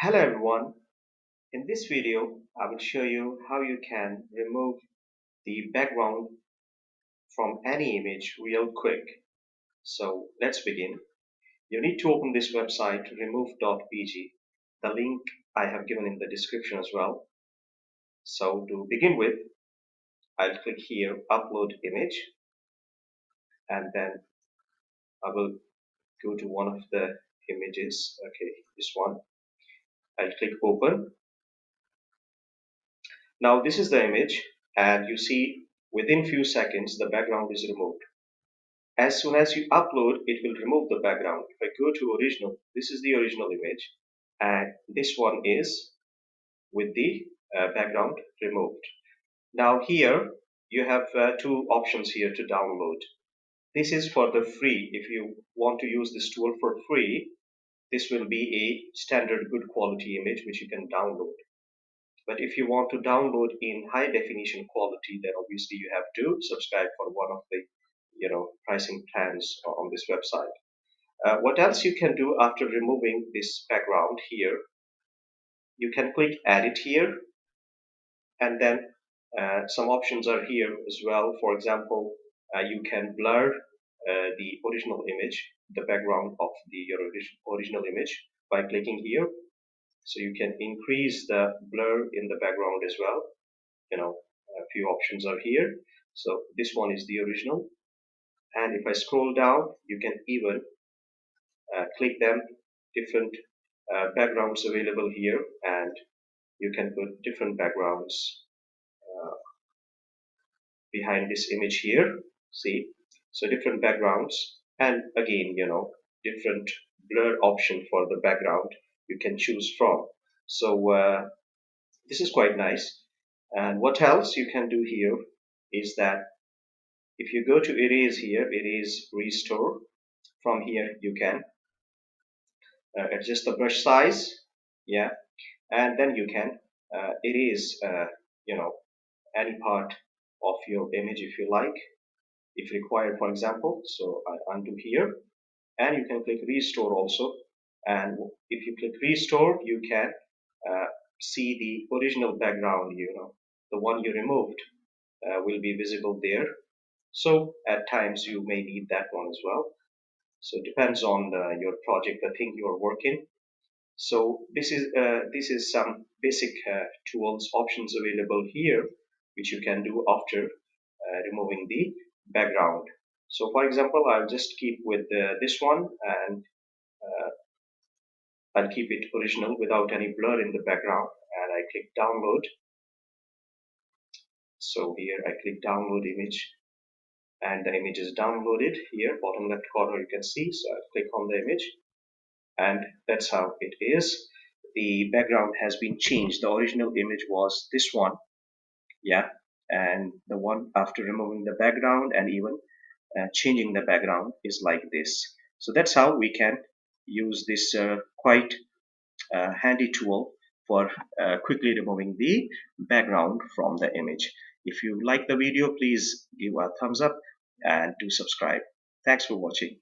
Hello everyone, in this video I will show you how you can remove the background from any image real quick. So let's begin. You need to open this website remove.bg. The link I have given in the description as well. So to begin with, I'll click here upload image, and then I will go to one of the images. Okay, this one. I'll click open. Now this is the image, and you see within few seconds the background is removed. As soon as you upload, it will remove the background. If I go to original, this is the original image, and this one is with the background removed. Now here you have two options here to download. This is for the free. If you want to use this tool for free, this will be a standard good quality image which you can download. But if you want to download in high definition quality, then obviously you have to subscribe for one of the pricing plans on this website. What else you can do after removing this background here? You can click edit here, and then some options are here as well. For example, you can blur the original image, the background of your original image by clicking here. So you can increase the blur in the background as well. A few options are here. So this one is the original, and if I scroll down, you can even click them, different backgrounds available here, and you can put different backgrounds uh, behind this image here. See, so different backgrounds, and again, different blur option for the background you can choose from. So this is quite nice. And what else you can do here is that if you go to erase here, erase restore, from here you can adjust the brush size, yeah, and then you can erase you know any part of your image if you like, if required, for example. So I undo here, and you can click restore also, and if you click restore, you can uh, see the original background, the one you removed will be visible there. So at times you may need that one as well. So it depends on your project, the thing you are working. So this is some basic tools options available here, which you can do after removing the background. So for example, I'll just keep with this one, and uh, I'll keep it original without any blur in the background, and I click download. So here I click download image, and the image is downloaded here, bottom left corner you can see. So I'll click on the image, and that's how it is. The background has been changed. The original image was this one, yeah, and the one after removing the background and even changing the background is like this. So that's how we can use this quite handy tool for quickly removing the background from the image. If you like the video, please give a thumbs up and do subscribe. Thanks for watching.